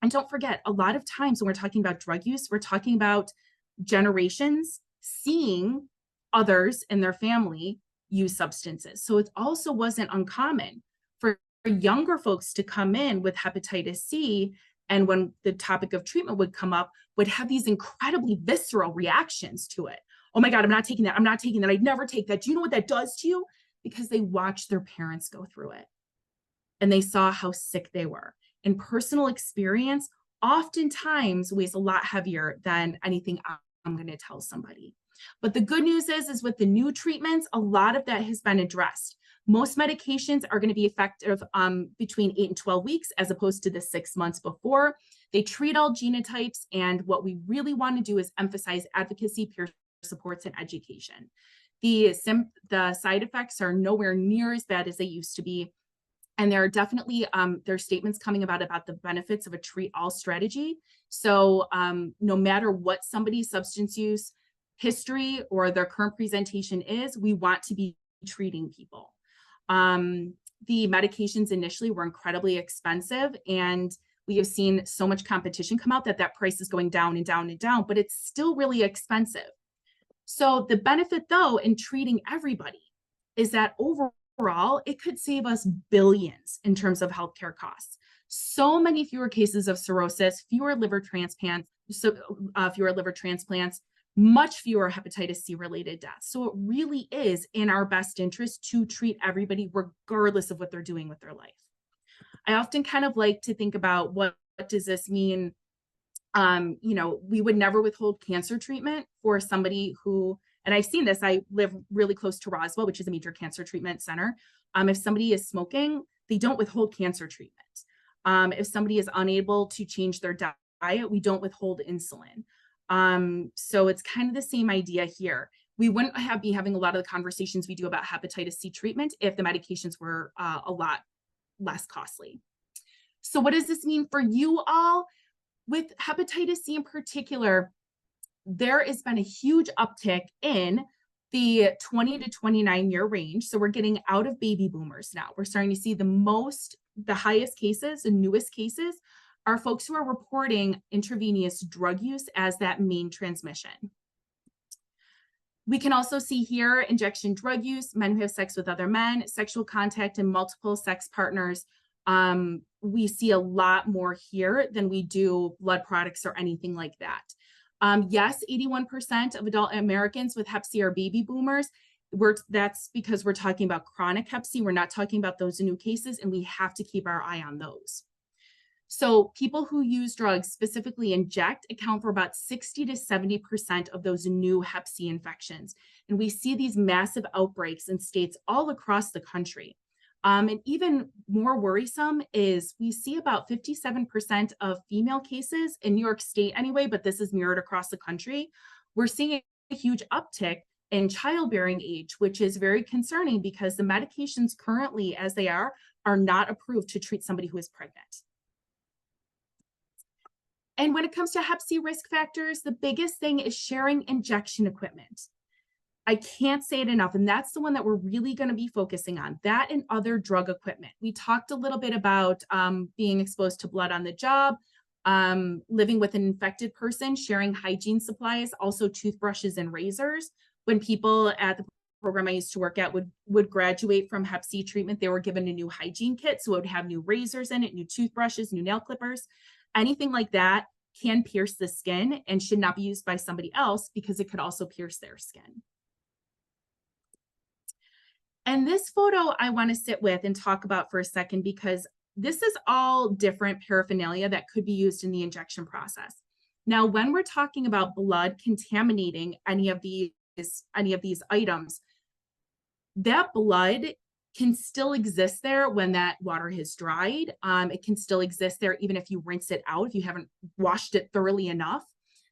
And don't forget, a lot of times when we're talking about drug use, we're talking about generations seeing others in their family use substances. So it also wasn't uncommon for younger folks to come in with hepatitis C, and when the topic of treatment would come up, would have these incredibly visceral reactions to it. Oh my God, I'm not taking that. I'm not taking that. I'd never take that. Do you know what that does to you? Because they watched their parents go through it and they saw how sick they were. And personal experience oftentimes weighs a lot heavier than anything I'm going to tell somebody. But the good news is with the new treatments, a lot of that has been addressed. Most medications are going to be effective between 8 and 12 weeks, as opposed to the 6 months before. They treat all genotypes, and what we really want to do is emphasize advocacy, peer supports, and education. The side effects are nowhere near as bad as they used to be. And there are definitely, there are statements coming about the benefits of a treat all strategy. So no matter what somebody's substance use history or their current presentation is, we want to be treating people. The medications initially were incredibly expensive, and we have seen so much competition come out that price is going down and down and down, but it's still really expensive. So the benefit, though, in treating everybody is that overall, it could save us billions in terms of healthcare costs. So many fewer cases of cirrhosis, fewer liver transplants, much fewer hepatitis C related deaths. So it really is in our best interest to treat everybody regardless of what they're doing with their life. I often kind of like to think about what does this mean? We would never withhold cancer treatment for somebody who, and I've seen this, I live really close to Roswell, which is a major cancer treatment center. If somebody is smoking, they don't withhold cancer treatment. If somebody is unable to change their diet, we don't withhold insulin. So it's kind of the same idea here. We wouldn't be having a lot of the conversations we do about hepatitis C treatment if the medications were a lot less costly. So what does this mean for you all? With hepatitis C in particular, there has been a huge uptick in the 20 to 29 year range. So we're getting out of baby boomers now. We're starting to see the highest cases, the newest cases are folks who are reporting intravenous drug use as that main transmission. We can also see here injection drug use, men who have sex with other men, sexual contact, and multiple sex partners. We see a lot more here than we do blood products or anything like that. Yes, 81% of adult Americans with Hep C are baby boomers. That's because we're talking about chronic Hep C. We're not talking about those new cases, and we have to keep our eye on those. So people who use drugs, specifically inject, account for about 60 to 70% of those new Hep C infections. And we see these massive outbreaks in states all across the country. And even more worrisome is we see about 57% of female cases in New York State anyway, but this is mirrored across the country. We're seeing a huge uptick in childbearing age, which is very concerning because the medications currently, as they are not approved to treat somebody who is pregnant. And when it comes to Hep C risk factors, the biggest thing is sharing injection equipment. I can't say it enough, and that's the one that we're really going to be focusing on, that and other drug equipment. We talked a little bit about being exposed to blood on the job, living with an infected person, sharing hygiene supplies, also toothbrushes and razors. When people at the program I used to work at would graduate from Hep C treatment, they were given a new hygiene kit, so it would have new razors in it, new toothbrushes, new nail clippers. Anything like that can pierce the skin and should not be used by somebody else because it could also pierce their skin. And this photo I want to sit with and talk about for a second because this is all different paraphernalia that could be used in the injection process. Now, when we're talking about blood contaminating any of these items, that blood can still exist there when that water has dried. It can still exist there even if you rinse it out, if you haven't washed it thoroughly enough.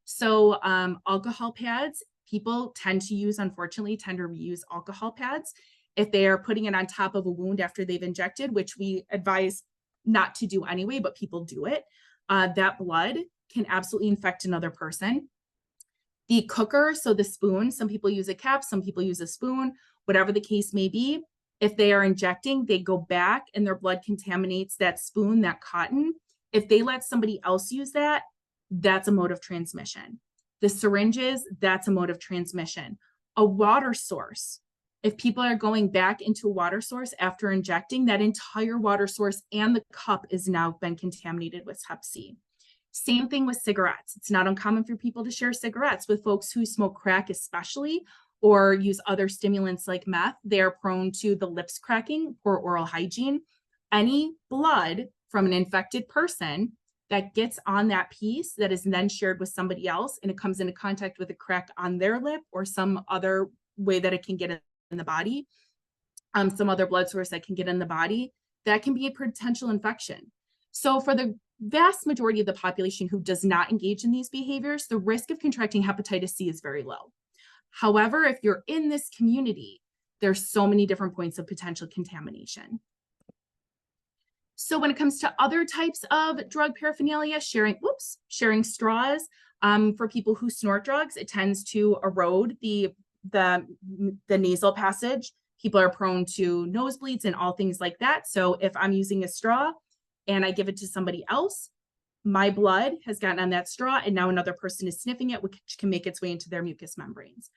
So alcohol pads, people unfortunately tend to reuse alcohol pads if they are putting it on top of a wound after they've injected, which we advise not to do anyway, but people do it. That blood can absolutely infect another person. The cooker, so the spoon, some people use a cap, some people use a spoon, whatever the case may be. If they are injecting, they go back and their blood contaminates that spoon, that cotton. If they let somebody else use that, that's a mode of transmission. The syringes, that's a mode of transmission. A water source. If people are going back into a water source after injecting, that entire water source and the cup is now been contaminated with Hep C. Same thing with cigarettes. It's not uncommon for people to share cigarettes with folks who smoke crack especially, or use other stimulants like meth. They're prone to the lips cracking, poor oral hygiene. Any blood from an infected person that gets on that piece that is then shared with somebody else and it comes into contact with a crack on their lip or some other way that it can get in the body, some other blood source that can get in the body, that can be a potential infection. So for the vast majority of the population who does not engage in these behaviors, the risk of contracting hepatitis C is very low. However, if you're in this community, there's so many different points of potential contamination. So when it comes to other types of drug paraphernalia, sharing straws, for people who snort drugs, it tends to erode the nasal passage. People are prone to nosebleeds and all things like that. So if I'm using a straw and I give it to somebody else, my blood has gotten on that straw and now another person is sniffing it, which can make its way into their mucous membranes.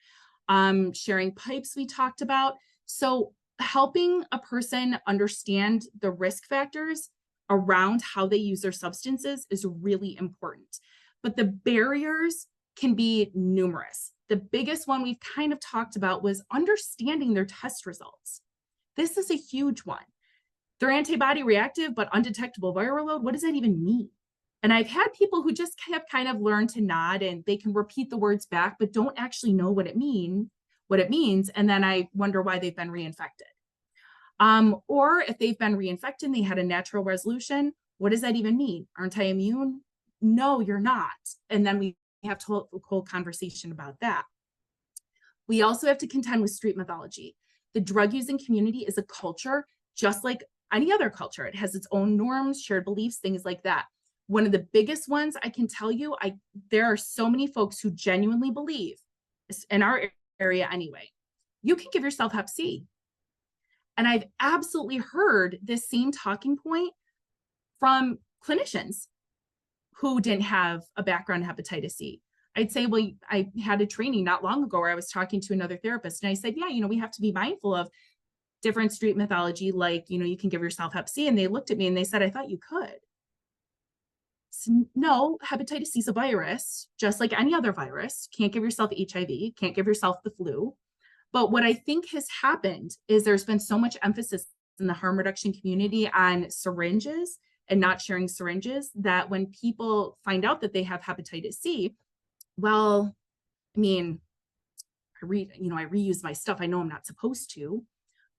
Sharing pipes we talked about. So helping a person understand the risk factors around how they use their substances is really important. But the barriers can be numerous. The biggest one we've kind of talked about was understanding their test results. This is a huge one. They're antibody reactive, but undetectable viral load. What does that even mean? And I've had people who just have kind of learned to nod and they can repeat the words back, but don't actually know what it means. And then I wonder why they've been reinfected. Or if they've been reinfected and they had a natural resolution, what does that even mean? Aren't I immune? No, you're not. And then we have to hold a whole conversation about that. We also have to contend with street mythology. The drug using community is a culture just like any other culture. It has its own norms, shared beliefs, things like that. One of the biggest ones I can tell you, there are so many folks who genuinely believe, in our area anyway, you can give yourself Hep C. And I've absolutely heard this same talking point from clinicians who didn't have a background in hepatitis C. I'd say, well, I had a training not long ago where I was talking to another therapist and I said, yeah, we have to be mindful of different street mythology, like, you can give yourself Hep C. And they looked at me and they said, I thought you could. So, no, hepatitis C is a virus, just like any other virus. Can't give yourself HIV, can't give yourself the flu. But what I think has happened is there's been so much emphasis in the harm reduction community on syringes and not sharing syringes that when people find out that they have hepatitis C, well, I mean, I reuse my stuff. I know I'm not supposed to.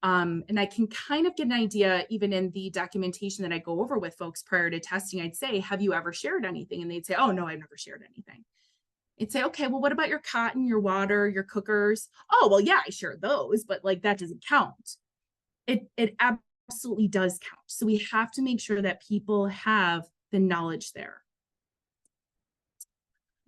And I can kind of get an idea, even in the documentation that I go over with folks prior to testing, I'd say, have you ever shared anything? And they'd say, oh, no, I've never shared anything. I'd say, okay, well, what about your cotton, your water, your cookers? Oh, well, yeah, I shared those, but like that doesn't count. It absolutely does count. So we have to make sure that people have the knowledge there.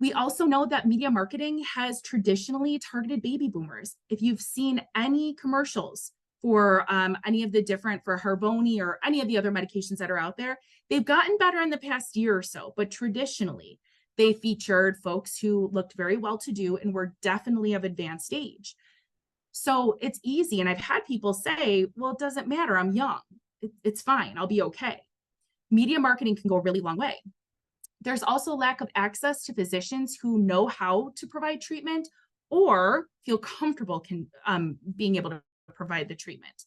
We also know that media marketing has traditionally targeted baby boomers. If you've seen any commercials for any of the different, for Harvoni or any of the other medications that are out there, they've gotten better in the past year or so, but traditionally they featured folks who looked very well-to-do and were definitely of advanced age. So it's easy. And I've had people say, well, it doesn't matter, I'm young. It's fine, I'll be okay. Media marketing can go a really long way. There's also lack of access to physicians who know how to provide treatment or feel comfortable being able to provide the treatment.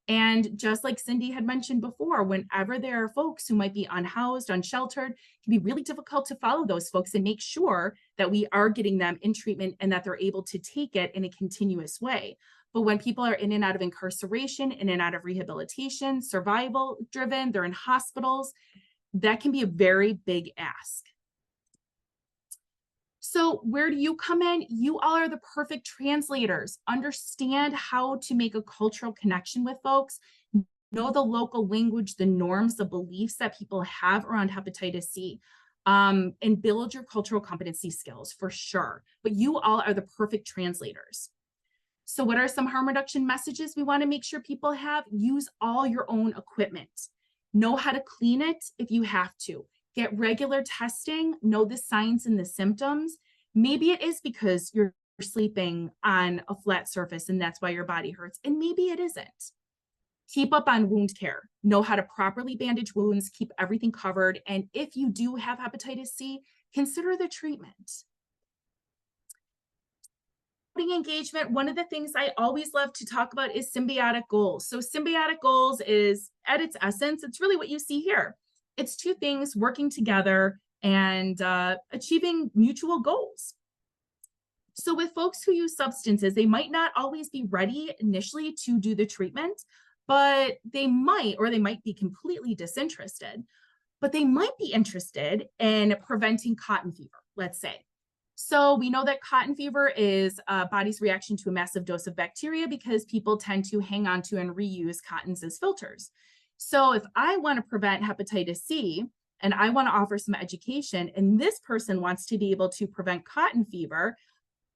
And just like Cindy had mentioned before, whenever there are folks who might be unhoused, unsheltered, it can be really difficult to follow those folks and make sure that we are getting them in treatment and that they're able to take it in a continuous way. But when people are in and out of incarceration, in and out of rehabilitation, survival driven, they're in hospitals, that can be a very big ask. So where do you come in? You all are the perfect translators. Understand how to make a cultural connection with folks, know the local language, the norms, the beliefs that people have around hepatitis C, and build your cultural competency skills for sure. But you all are the perfect translators. So what are some harm reduction messages we want to make sure people have? Use all your own equipment. Know how to clean it if you have to. Get regular testing, know the signs and the symptoms. Maybe it is because you're sleeping on a flat surface and that's why your body hurts. And maybe it isn't. Keep up on wound care. Know how to properly bandage wounds, keep everything covered. And if you do have hepatitis C, consider the treatment. Engagement, one of the things I always love to talk about is symbiotic goals. So symbiotic goals is, at its essence, it's really what you see here. It's two things working together and achieving mutual goals. So with folks who use substances, they might not always be ready initially to do the treatment, but they might, or they might be completely disinterested, but they might be interested in preventing cotton fever, let's say. So we know that cotton fever is a body's reaction to a massive dose of bacteria because people tend to hang on to and reuse cottons as filters. So if I want to prevent hepatitis C and I want to offer some education, and this person wants to be able to prevent cotton fever,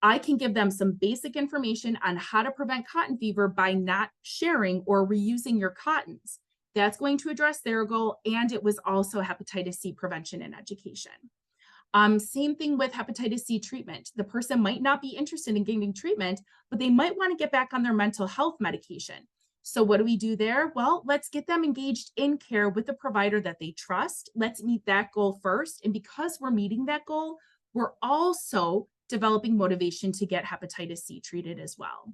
I can give them some basic information on how to prevent cotton fever by not sharing or reusing your cottons. That's going to address their goal, and it was also hepatitis C prevention and education. Same thing with hepatitis C treatment. The person might not be interested in getting treatment, but they might want to get back on their mental health medication. So what do we do there? Well, let's get them engaged in care with the provider that they trust. Let's meet that goal first. And because we're meeting that goal, we're also developing motivation to get hepatitis C treated as well.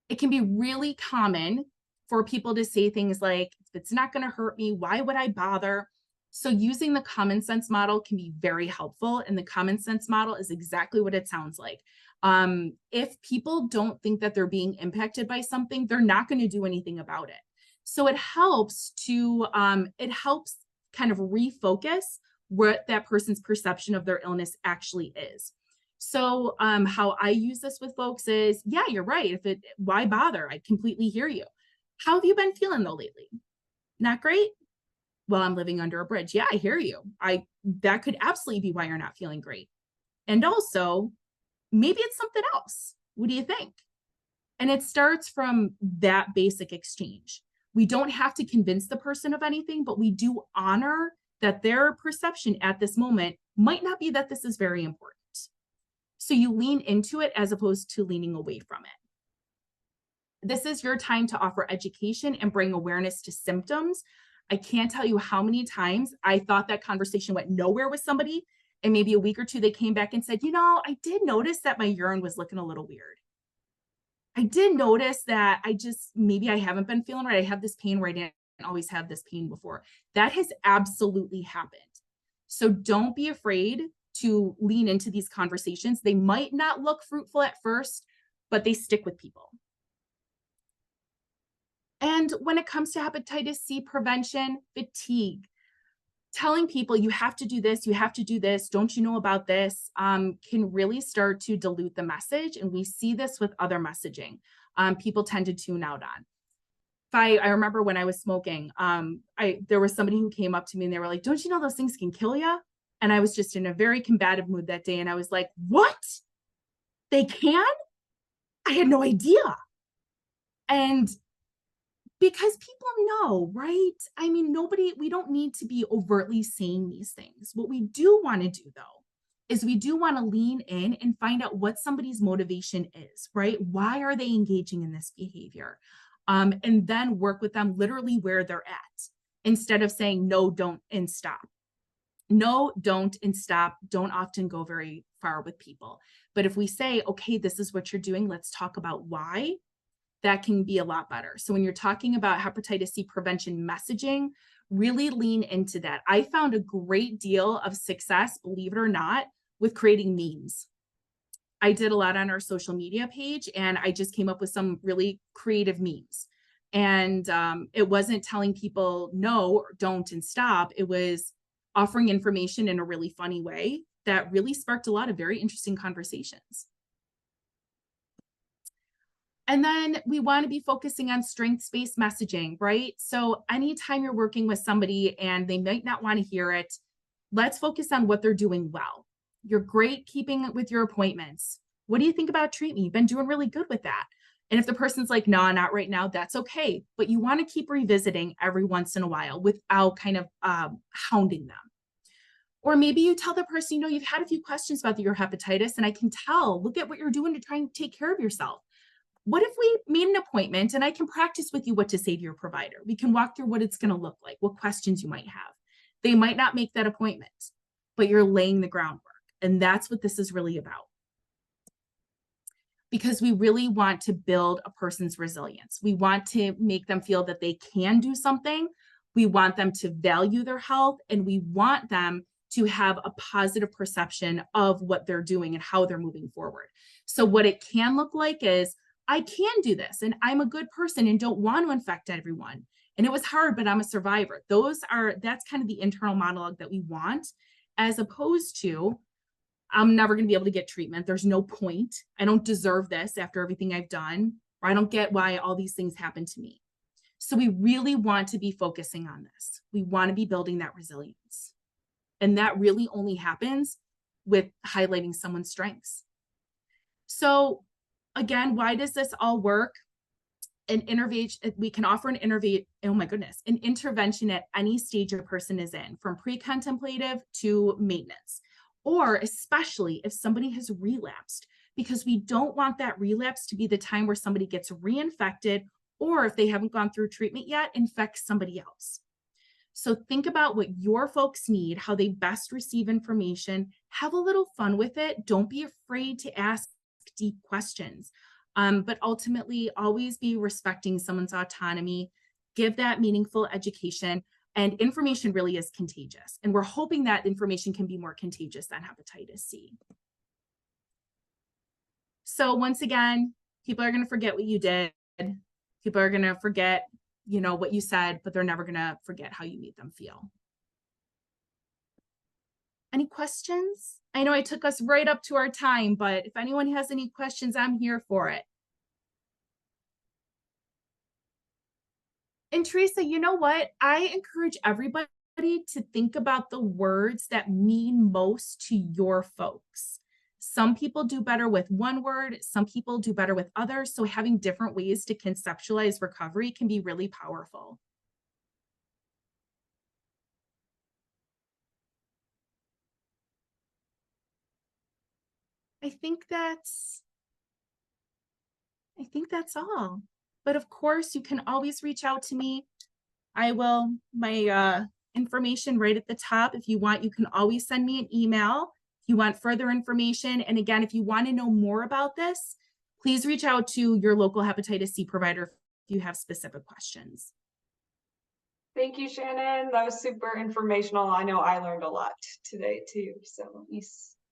It can be really common for people to say things like, if it's not going to hurt me, why would I bother? So using the common sense model can be very helpful. And the common sense model is exactly what it sounds like. If people don't think that they're being impacted by something, they're not going to do anything about it. So it helps kind of refocus what that person's perception of their illness actually is. So how I use this with folks is, yeah, you're right. Why bother? I completely hear you. How have you been feeling though lately? Not great? Well, I'm living under a bridge. Yeah, I hear you. That could absolutely be why you're not feeling great. And also, maybe it's something else. What do you think? And it starts from that basic exchange. We don't have to convince the person of anything, but we do honor that their perception at this moment might not be that this is very important. So you lean into it as opposed to leaning away from it. This is your time to offer education and bring awareness to symptoms. I can't tell you how many times I thought that conversation went nowhere with somebody, and maybe a week or two, they came back and said, I did notice that my urine was looking a little weird. I did notice that maybe I haven't been feeling right. I have this pain where I didn't always have this pain before. That has absolutely happened. So don't be afraid to lean into these conversations. They might not look fruitful at first, but they stick with people. And when it comes to hepatitis C prevention, fatigue, telling people you have to do this, you have to do this, don't you know about this, can really start to dilute the message. And we see this with other messaging. People tend to tune out on. I remember when I was smoking, there was somebody who came up to me and they were like, don't you know those things can kill you? And I was just in a very combative mood that day. And I was like, what? They can? I had no idea. And because people know, right? I mean, we don't need to be overtly saying these things. What we do want to do, though, is we do want to lean in and find out what somebody's motivation is, right? Why are they engaging in this behavior? And then work with them literally where they're at, instead of saying no, don't, and stop. No, don't, and stop don't often go very far with people. But if we say, okay, this is what you're doing, let's talk about why, that can be a lot better. So when you're talking about hepatitis C prevention messaging, really lean into that. I found a great deal of success, believe it or not, with creating memes. I did a lot on our social media page, and I just came up with some really creative memes. And it wasn't telling people no, or don't, and stop. It was offering information in a really funny way that really sparked a lot of very interesting conversations. And then we want to be focusing on strengths-based messaging, right? So anytime you're working with somebody and they might not want to hear it, let's focus on what they're doing well. You're great keeping with your appointments. What do you think about treatment? You've been doing really good with that. And if the person's like, no, not right now, that's okay. But you want to keep revisiting every once in a while without kind of hounding them. Or maybe you tell the person, you've had a few questions about your hepatitis, and I can tell, look at what you're doing to try and take care of yourself. What if we made an appointment and I can practice with you what to say to your provider? We can walk through what it's going to look like, what questions you might have. They might not make that appointment, but you're laying the groundwork. And that's what this is really about. Because we really want to build a person's resilience. We want to make them feel that they can do something. We want them to value their health, and we want them to have a positive perception of what they're doing and how they're moving forward. So what it can look like is, I can do this and I'm a good person and don't want to infect everyone. And it was hard, but I'm a survivor. That's kind of the internal monologue that we want, as opposed to, I'm never going to be able to get treatment. There's no point. I don't deserve this after everything I've done, or I don't get why all these things happen to me. So we really want to be focusing on this. We want to be building that resilience. And that really only happens with highlighting someone's strengths. So again, why does this all work? We can offer an intervention at any stage a person is in, from pre-contemplative to maintenance, or especially if somebody has relapsed, because we don't want that relapse to be the time where somebody gets reinfected, or if they haven't gone through treatment yet, infect somebody else. So think about what your folks need, how they best receive information, have a little fun with it. Don't be afraid to ask deep questions. But ultimately, always be respecting someone's autonomy, give that meaningful education, and information really is contagious. And we're hoping that information can be more contagious than hepatitis C. So once again, people are going to forget what you did. People are going to forget, what you said, but they're never going to forget how you made them feel. Any questions? I know I took us right up to our time, but if anyone has any questions, I'm here for it. And Teresa, you know what? I encourage everybody to think about the words that mean most to your folks. Some people do better with one word, some people do better with others. So having different ways to conceptualize recovery can be really powerful. I think that's all. But of course, you can always reach out to me. My information right at the top. If you want, you can always send me an email if you want further information. And again, if you want to know more about this, please reach out to your local hepatitis C provider if you have specific questions. Thank you, Shannon. That was super informational. I know I learned a lot today too. So